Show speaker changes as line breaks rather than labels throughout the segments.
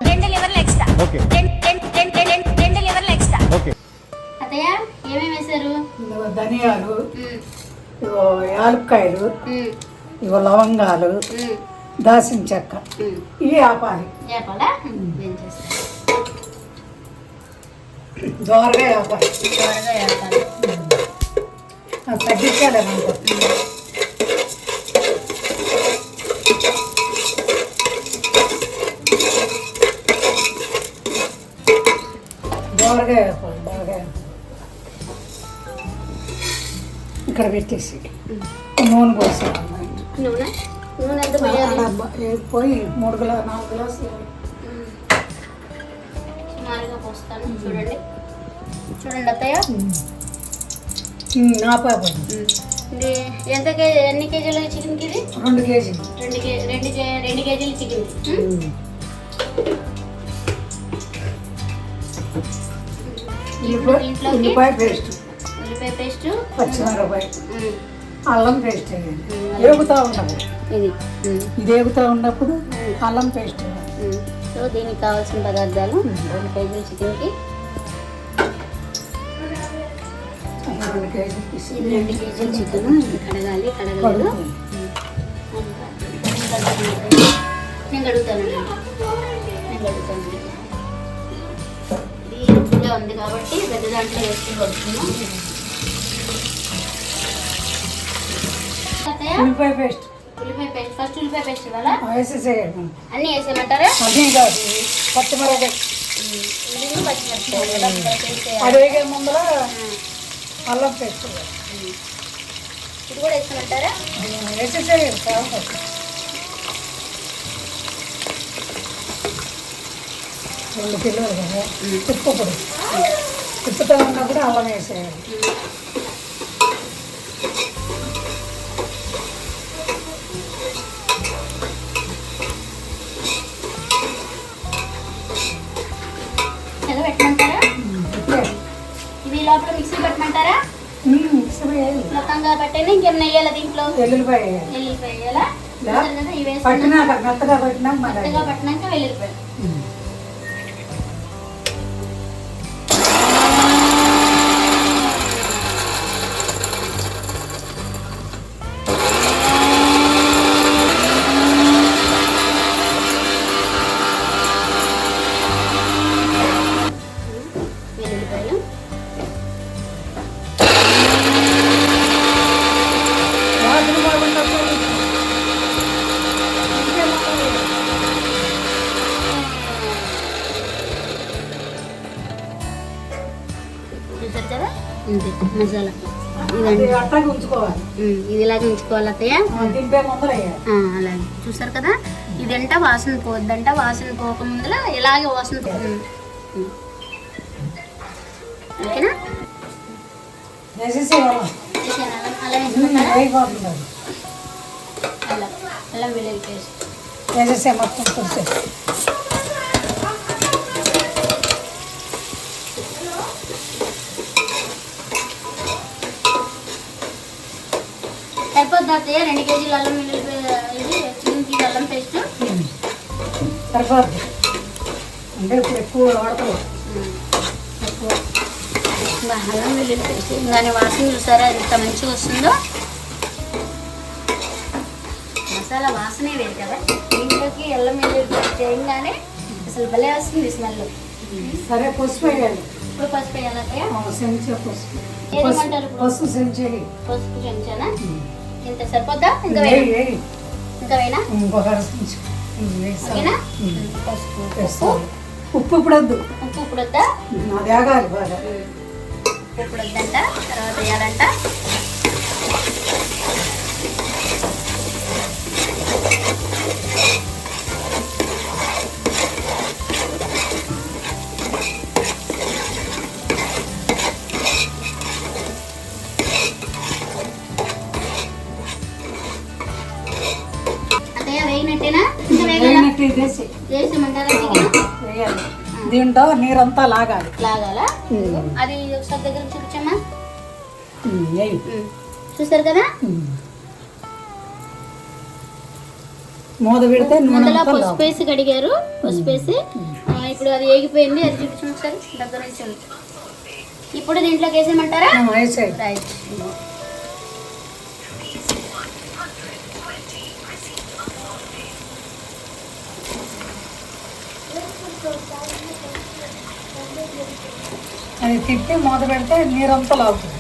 రెండు లివర్లు extra.
Okay
రెండు లివర్లు extra.
Okay.
అత్తయ్య ఏమేమి వేశారు?
ధనియాలు, ఇగో యాలక్కాయలు, ఇగో లవంగాలు, దాల్చిన చెక్క, ఇవి ఆపాలి.
చెప్పాలా? ఏం చేస్తారు?
దోరగా ఆపాలి.
త్వరగా వేస్తాను.
తగ్గించాలి మనకు. దోరగా ఆపాలి బాగా. ఇక్కడ పెట్టేసి నూనె పోసాలి.
నూనె నూనె ఎంత పోయాలి?
పోయి 3 గ్లాసు 4 గ్లాసులు
సుమారుగా పోస్తాను. చూడండి చూడండి అత్తయ్య.
నాపాపం
ఇది ఎంత ఎన్ని కేజీల చికెన్కి? ఇది
2 కేజీలు.
2 కేజీల చికెన్.
ఉల్లిపాయ పేస్ట్,
ఉల్లిపాయ పేస్ట్,
పచ్చిమిరపాయ, అల్లం పేస్ట్ వేగుతూ ఉన్నప్పుడు ఇది వేగుతూ ఉన్నప్పుడు అల్లం పేస్ట్.
సో దీనికి కావాల్సిన పదార్థాలు 2 కేజీల చికెన్కి
2 కేజీలు
2 కేజీల చికెన్ కడగాలి. కడగలేదు నేను కడుగుతానండి. ఇది ఎత్తుగా ఉంది కాబట్టి పెద్ద దాంట్లో వేసుకుని కడుగుతున్నాం.
ఉల్లిపాయ పేస్ట్,
ఉల్లిపాయ పేస్ట్ ఫస్ట్ ఉల్లిపాయ పేస్ట్ ఇవ్వాలా?
వేసేసేయండి.
అన్నీ వేసేయమంటారా?
అన్నీ కాదు, పచ్చిమిరపాయ
ఇది పచ్చిమిరపకాయలు
అది వేగే ముందర అల్లం పేస్ట్
ఇది కూడా వేసేయమంటారా?
వేసేసేయండి. కావాలి 2 కిలోలు కదా. తిప్పప్పుడు తిప్పుతూ ఉన్నప్పుడు అల్లం వేసేయాలి.
పెట్టమంటారా? ఇది లోపల మిక్సీ పెట్టమంటారా? మొత్తంగా పెట్టండి. ఇంకేం నెయ్యాలా దీంట్లో?
వెల్లుల్లిపాయ
వెల్లుల్లిపాయ
పట్టినాక మెత్తగా పట్టినాక
మెత్తగా పట్టినాక వెల్లుల్లిపాయ. చూసారు కదా అంతే మసాలా.
అట్లాగే ఉంచుకోవాలి.
ఇది ఇలాగే ఉంచుకోవాలి అత్తయ్య. అలాగే చూసారు కదా. ఇదంట వాసన పోద్దంట. వాసన పోకముందులో ఇలాగే వాసన ఓకేనా? అల్లం వెల్లుల్లి పేస్ట్
వేసేసే మొత్తం చూసే.
సరిపోద్ది అత్తయ్య 2 కేజీల అల్లం వెల్లుల్లి ఇది చికెన్కి అల్లం పేస్ట్
సరిపోద్ది. అంటే ఇప్పుడు ఎక్కువ వాడతాం.
అల్లం వెల్లుల్లి పేస్ట్ దాని వాసన చూసారా ఎంత మంచిగా వస్తుందో. మసాలా వాసనే వేరు కదా. దీంట్లోకి అల్లం వెల్లుల్లి పేస్ట్ చేయగానే అసలు భలే వస్తుంది స్మెల్.
సరే పసుపు వేయాలి.
ఇప్పుడు పసుపు వేయాలి అత్తయ్య.
చెంచా పసుపు.
ఏమంటారు?
పసుపు చెంచాలి.
పసుపు చెంచానా? ఇంత సరిపోద్దా? ఇంకా వేనా?
ఇంకొక
పసుపు
ఉప్పు ఇప్పుడు వద్దు.
ఉప్పు ఇప్పుడు వద్దా?
అది ఆగాలి బాగా.
ఉప్పు ఇప్పుడు వద్దంట. తర్వాత వేయాలంట. వేగినట్టేనా? వేసేయమంటారా?
దీంట్లో నీరంతా లాగాలి.
లాగాలా? అది ఒకసారి దగ్గర చూపించమ్మా. చూస్తారు కదా.
మూత పెడితే నూనె
ముందులా
అంతా
పసుపు వేసి కడిగారు, పసుపు వేసి ఇప్పుడు అది ఏగిపోయింది. అది చూపించండి ఒకసారి దగ్గర నుంచి. ఇప్పుడు దీంట్లోకి వేసేయమంటారా?
వేసేయి.
రైట్.
అది తిప్పి మూత పెడితే నీరంతా లాగుతుంది.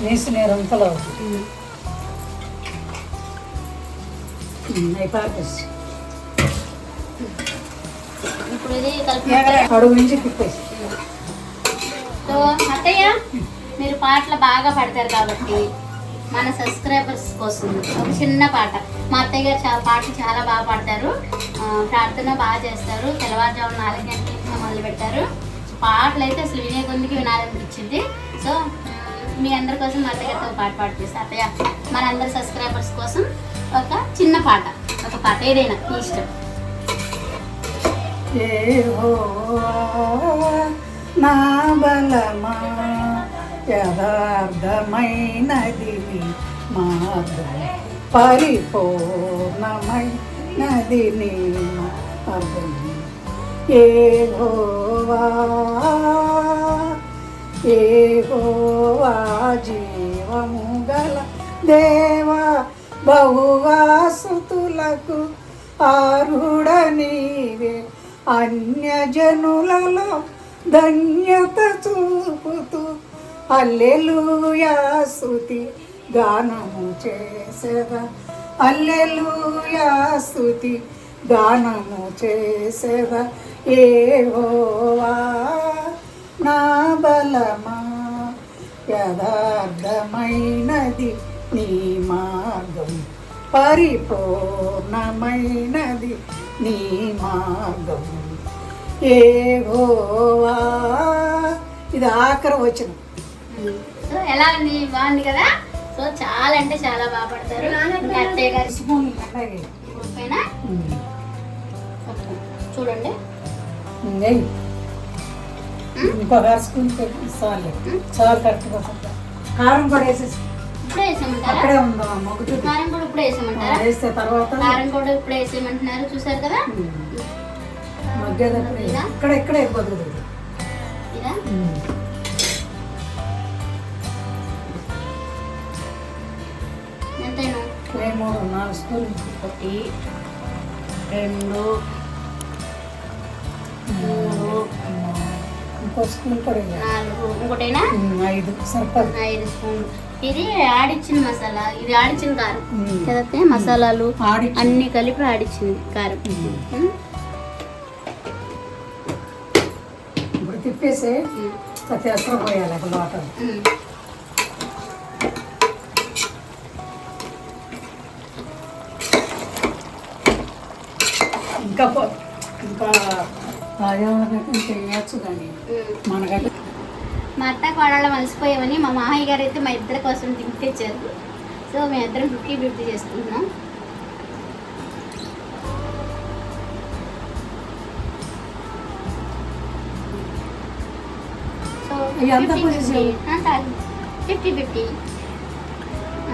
నీసు నీరంతా లాగుతుంది. అయిపోయి
ఇప్పుడు ఇది కలిపి
అడుగు నుంచి తిప్పేసి.
సో అత్తయ్య, మీరు పాటలు బాగా పాడతారు కాబట్టి మన సబ్స్క్రైబర్స్ కోసం ఒక చిన్న పాట. మా అత్తయ్య గారు పాటలు చాలా బాగా పాడతారు, ప్రార్థన బాగా చేస్తారు. తెల్లవారుజాము 4 గంటల నుంచి మొదలు పెట్టారు. పాటలు అయితే అసలు వినే కొద్దికి వినాలనిపించింది. సో మీ అందరి కోసం మా అత్తయ్య గారితో పాట పాడిపిస్తారు. అత్తయ్య, మన అందరి సబ్స్క్రైబర్స్ కోసం ఒక చిన్న పాట, ఒక పాట ఏదైనా మీ ఇష్టం.
నా బలమా యథార్థమైనది మార్గం, పరిపూర్ణమైనది నీ మార్గం. యెహోవా యెహోవా జీవము గల దేవా, బహువాసుతులకు ఆరుడ నీవే, అన్యజనులలో ధన్యత చూపుతూ హల్లెలూయా స్తుతి గానము చేసేదా, హల్లెలూయా స్తుతి గానము చేసేదా. యెహోవా నా బలమా యథార్థమైనది నీ మార్గం, పరిపూర్ణమైనది నీ మార్గం. యెహోవా. ఇది ఆఖరి వచనం.
సో ఎలా ఉంది? బాగుంది కదా? సో చాలా అంటే చాలా బాగా పడతారు. అత్తయ్య గారి పైన చూడండి.
ఇంకొక స్పూన్ చాలు, చాలు కరెక్ట్గా. కారం కూడా వేసేసి
ఇప్పుడే వేసేయమంటారా?
అక్కడే ఉందా మొగ్గు?
కారం కూడా ఇప్పుడు వేసేయమంటారా?
వేస్తే తర్వాత
కారం కూడా ఇప్పుడు వేసేయమంటున్నారు. చూసారు కదా?
మగ్గేటప్పుడు ఇక్కడే అయిపోతుంది.
ఇదా ఎంతైనా
4 స్పూన్లు.
1 2 3
ఇంకో స్పూన్ కూడా
4 ఇంకోటైనా
5 సరిపడు.
5 స్పూన్లు. ఇది ఆడిచ్చిన మసాలా, ఇది ఆడిచ్చిన కారం కదతే. మసాలాలు అన్ని కలిపి ఆడిచ్చింది కారం.
ఇప్పుడు తిప్పేసి తెసర పోయాలి ఒక లోట. ఇంకా చేయచ్చు కానీ మనకంటే.
మా అత్త కోడళ్ళ మలిసిపోయామని మా మామయ్య గారు అయితే మా ఇద్దరి కోసం దింపి తెచ్చారు. సో మేమిద్దరం 50-50 చేసుకుంటున్నాం. సో 50-50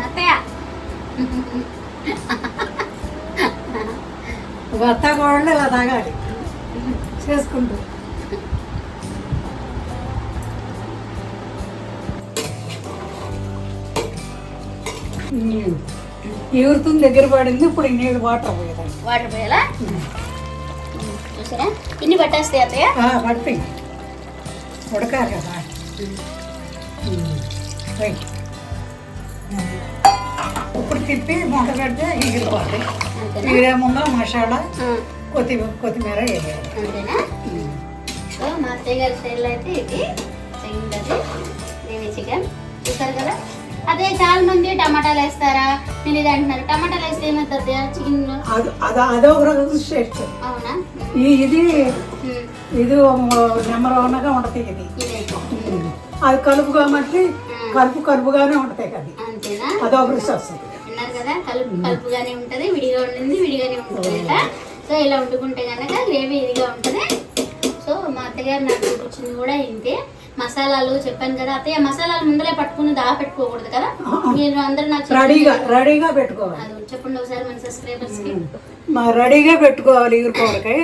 అత్తయ్య.
భర్త కూడా ఇలా తాగాలి చేసుకుంటూ. ఎవరితుంది దగ్గర పడింది. ఇప్పుడు నీళ్ళు వాటర్ పోయేదాన్ని.
వాటర్ పోయాలా? చూసారా ఇన్ని పట్టేస్తాయి అత్తయ్య?
పడిపోయి ఉడకాలి కదా. ఇప్పుడు తిప్పి మూట పెడితే ఎగిరిపోతాయి. ఎగిరేముందో మసాలా కొత్తిమీర వేయాలి.
అంతేనా? సో మా అత్తయ్య గారి స్టైల్లో అయితే ఇది చెయ్యింది. గ్రేవీ చికెన్ చూసారు కదా. అదే చాలా మంది టమాటాలు వేస్తారా, మీరు ఇది అంటున్నారు. టమాటాలు వేస్తే ఏమవుతుంది చికెన్?
అదొక రోజు టేస్ట్.
అవునా?
ఇది నెంబర్ 1గా ఉంటుంది. ఇది అది కలుపుగా మట్టి కలుపుగానే ఉంటాయి కదా.
అంతేనా?
అదొక రుచి వస్తుంది.
విన్నారు కదా, కలుపుగానే ఉంటుంది. విడిగా ఉండింది విడిగానే ఉంటుంది కదా. సో ఇలా వండుకుంటే కనుక గ్రేవీ ఇదిగా ఉంటుంది. సో మా అత్తగారు నాకు చూపించింది కూడా ఇంతే. మసాలాలు చెప్పాను కదా అత్తయ్య, మసాలాలు ముందరే పట్టుకుని పెట్టుకోకూడదు కదా, మీరు అందరూ నాకు
రెడీగా పెట్టుకోవాలి.
అది చెప్పండి ఒకసారి మన సబ్స్క్రైబర్స్ కి.
మరి రెడీగా పెట్టుకోవాలి ఈరుకోవడకాయ.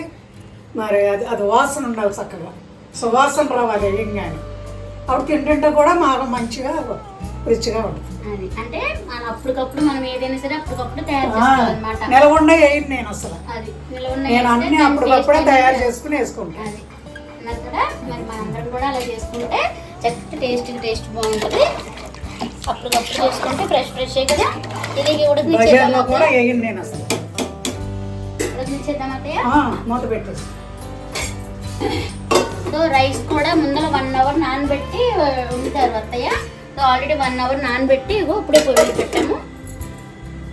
మరి అది వాసన ఉండాలి, చక్కగా సువాసన రావాలి వేయంగానే. అప్పుడు తింటుంటే కూడా బాగా మంచిగా రుచిగా ఉంటుంది.
అది అంటే మనం అప్పటికప్పుడు మనం ఏదైనా సరే అప్పటికప్పుడు తయారు చేసుకోవాలన్నమాట.
నిలవకుండా వేయను నేను అసలు.
అది నిలవన్న
నేను అన్ని అప్పటికప్పుడే తయారు చేసుకుని వేసుకుంటాను.
అది అన్నారు కదా, మరి మనందరం కూడా అలా చేసుకుంటే చక్కటి టేస్ట్ బాగుంటుంది. అప్పటికప్పుడు చేసుకుంటే ఫ్రెష్ కదా. ఇది
బజార్లో కూడా వేయను నేను అసలు.
ఉడకనిచ్చేద్దాం అత్తయ్య.
మూత పెట్టేసి.
సో రైస్ కూడా ముందర 1 అవర్ నానబెట్టి ఉంటారు అత్తయ్య. సో ఆల్రెడీ 1 అవర్ నానబెట్టి ఇప్పుడే పొయ్యి పెట్టాము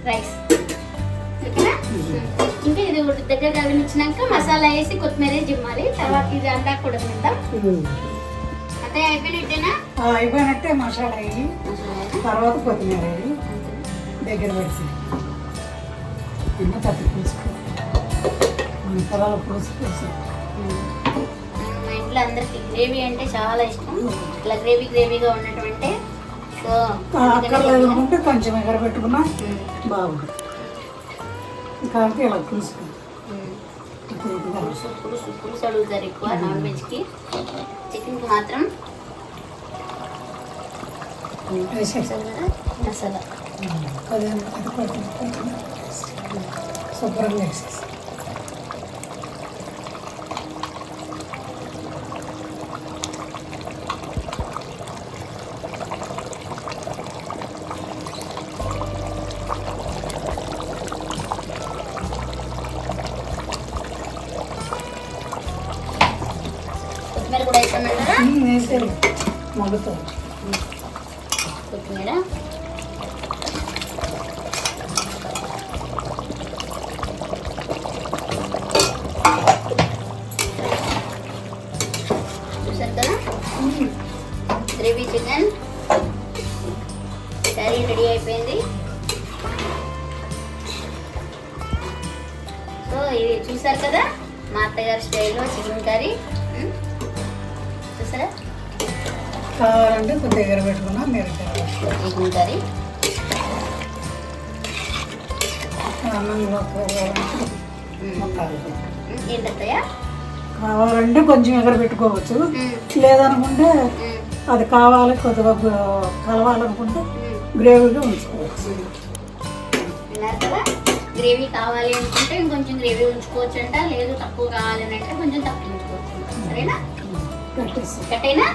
రైస్. ఓకేనా? ఇంకా ఇది దగ్గర కవినిచ్చినాక మసాలా వేసి కొత్తిమీర జిమ్మాలి. తర్వాత ఇది అంతా కూడా తిందాం. అత్తయ్య అయిపోయినట్టేనా?
అయిపోయినట్టే. మసాలా వేయి, తర్వాత కొత్తిమీర వేయి, దగ్గర పెట్టి ఇంకా తప్పి పులుసు పొలాల పులుసు.
మా ఇంట్లో అందరికి గ్రేవీ అంటే చాలా ఇష్టం. ఇట్లా గ్రేవీగా ఉన్నటువంటి. సో
అక్కర్లేదుకుంటే కొంచెం ఎగర పెట్టుకున్నా బాగుంటుంది. కాబట్టి ఇలా పులుసు
అడుగుతారు ఎక్కువ నాన్ వెజ్కి. చికెన్కి మాత్రం మసాలా
శుభ్రంగా వేసేసి
కొత్తిమీర కూడా వేస్తామంటారా?
వేసేది మగ్గుతుంది.
కొత్తిమీర చూసారు కదా, గ్రేవీ చికెన్ కర్రీ రెడీ అయిపోయింది. సో ఇది చూసారు కదా మా అత్తగారి స్టైల్లో చికెన్ కర్రీ. చూసారా?
కావాలంటే కొద్దిగా ఎగర పెట్టుకున్నా మీరు
చికెన్ కర్రీ ఏంటత్తయ్య?
కావాలంటే కొంచెం ఎగర పెట్టుకోవచ్చు, లేదనుకుంటే అది కావాలి కొద్దిగా కలవాలనుకుంటే గ్రేవీగా ఉంచుకోవచ్చు.
విన్నారు కదా, గ్రేవీ కావాలి అనుకుంటే ఇంకొంచెం గ్రేవీ ఉంచుకోవచ్చు అంట, లేదు తక్కువ కావాలి అని అంటే కొంచెం తక్కువ ఉంచుకోవచ్చు. సరేనా? కట్టేనా?